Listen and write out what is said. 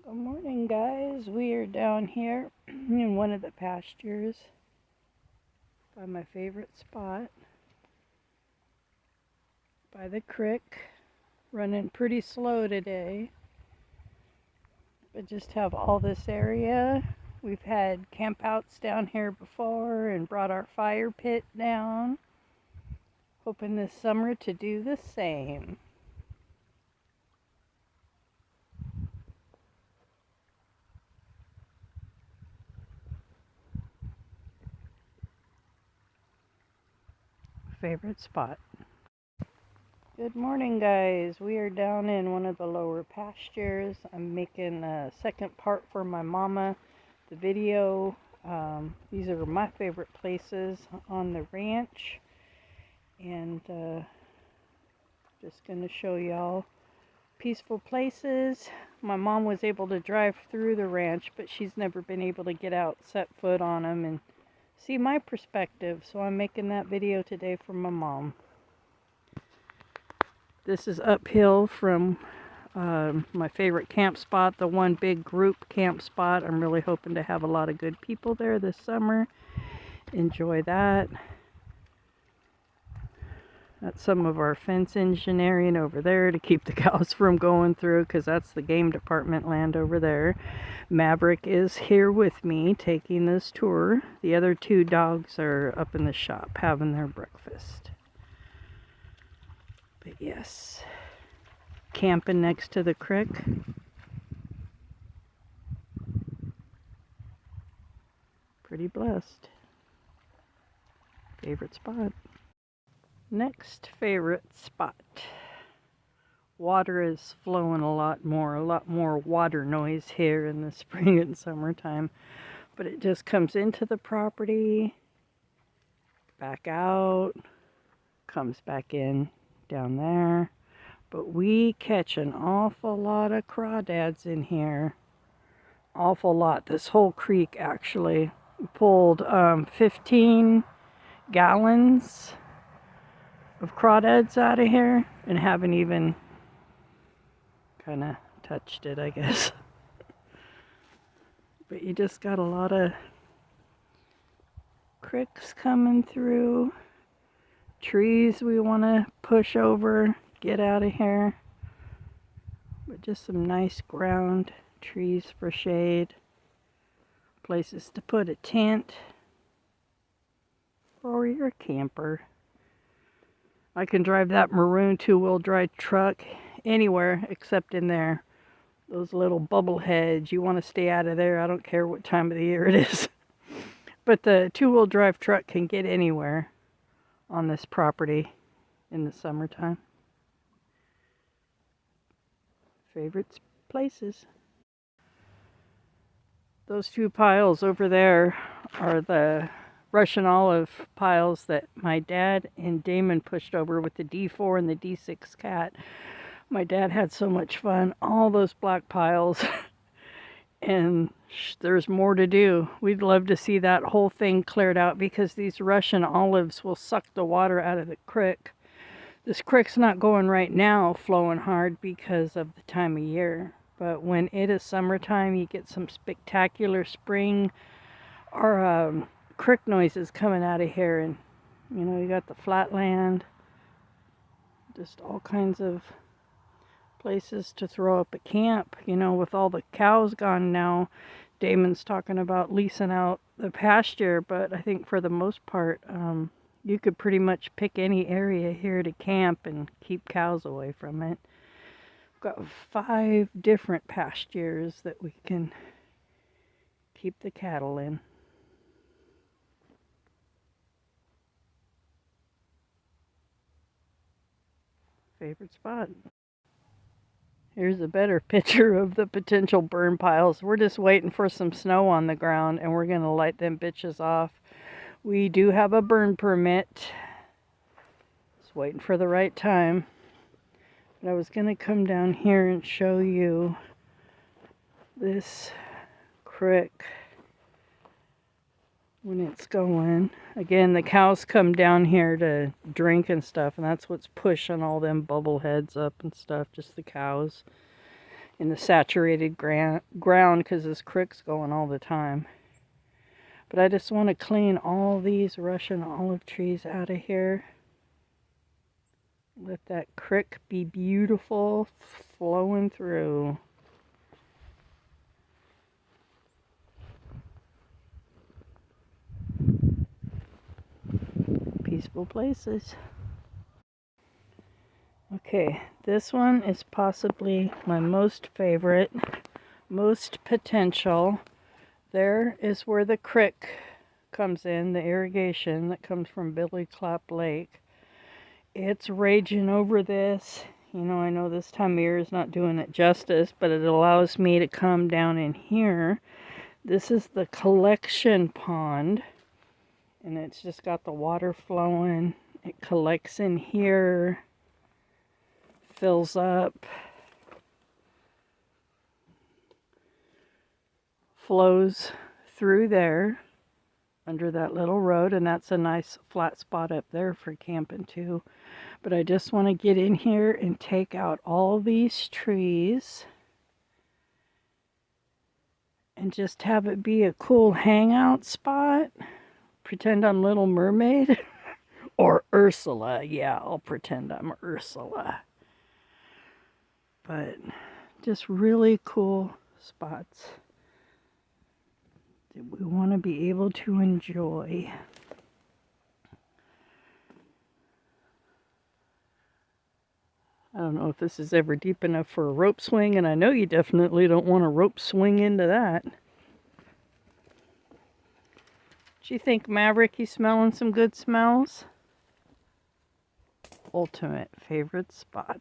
Good morning, guys. We are down here in one of the pastures by my favorite spot by the creek. Running pretty slow today, but just have all this area. We've had campouts down here before and brought our fire pit down. Hoping this summer to do the same. Favorite spot. Good morning, guys. We are down in one of the lower pastures. I'm making a second part for my mama, the video. These are my favorite places on the ranch, and just going to show y'all peaceful places. My mom was able to drive through the ranch, but she's never been able to get out, set foot on them, and see my perspective. So I'm making that video today for my mom. This is uphill from my favorite camp spot, the one big group camp spot. I'm really hoping to have a lot of good people there this summer. Enjoy that. That's some of our fence engineering over there to keep the cows from going through, because that's the game department land over there. Maverick is here with me taking this tour. The other two dogs are up in the shop having their breakfast. But yes, camping next to the creek. Pretty blessed. Favorite spot. Next favorite spot. Water is flowing a lot more water noise here in the spring and summertime. But it just comes into the property, back out, comes back in down there. But we catch an awful lot of crawdads in here. Awful lot. This whole creek actually pulled 15 gallons of crawdads out of here and haven't even kind of touched it, I guess. But you just got a lot of creeks coming through. Trees we want to push over, get out of here. But just some nice ground, trees for shade, places to put a tent or your camper. I can drive that maroon two-wheel drive truck anywhere except in there. Those little bubble heads, you want to stay out of there. I don't care what time of the year it is. But the two-wheel drive truck can get anywhere on this property in the summertime. Favorite places. Those two piles over there are the Russian olive piles that my dad and Damon pushed over with the D4 and the D6 cat. My dad had so much fun. All those black piles. And there's more to do. We'd love to see that whole thing cleared out, because these Russian olives will suck the water out of the creek. This creek's not going right now flowing hard because of the time of year. But when it is summertime, you get some spectacular spring or creek noises coming out of here. And, you know, you got the flatland. Just all kinds of places to throw up a camp. You know, with all the cows gone now, Damon's talking about leasing out the pasture, but I think for the most part, you could pretty much pick any area here to camp and keep cows away from it. We've got 5 different pastures that we can keep the cattle in. Favorite spot. Here's a better picture of the potential burn piles. We're just waiting for some snow on the ground, and we're going to light them bitches off. We do have a burn permit. Just waiting for the right time. But I was going to come down here and show you this creek when it's going. Again, the cows come down here to drink and stuff, and that's what's pushing all them bubble heads up and stuff, just the cows. in the saturated ground because this creek's going all the time. But I just want to clean all these Russian olive trees out of here. Let that creek be beautiful, flowing through. Peaceful places. Okay, this one is possibly my most favorite, most potential. There is where the creek comes in, the irrigation that comes from Billy Clap Lake. It's raging over this. You know, I know this time of year is not doing it justice, but it allows me to come down in here. This is the collection pond, and it's just got the water flowing. It collects in here, fills up, flows through there under that little road, and that's a nice flat spot up there for camping too. But I just want to get in here and take out all these trees and just have it be a cool hangout spot. Pretend I'm Little Mermaid or Ursula. Yeah, I'll pretend I'm Ursula. But just really cool spots that we want to be able to enjoy. I don't know if this is ever deep enough for a rope swing, and I know you definitely don't want a rope swing into that. Do you think, Maverick, you smelling some good smells? Ultimate favorite spot.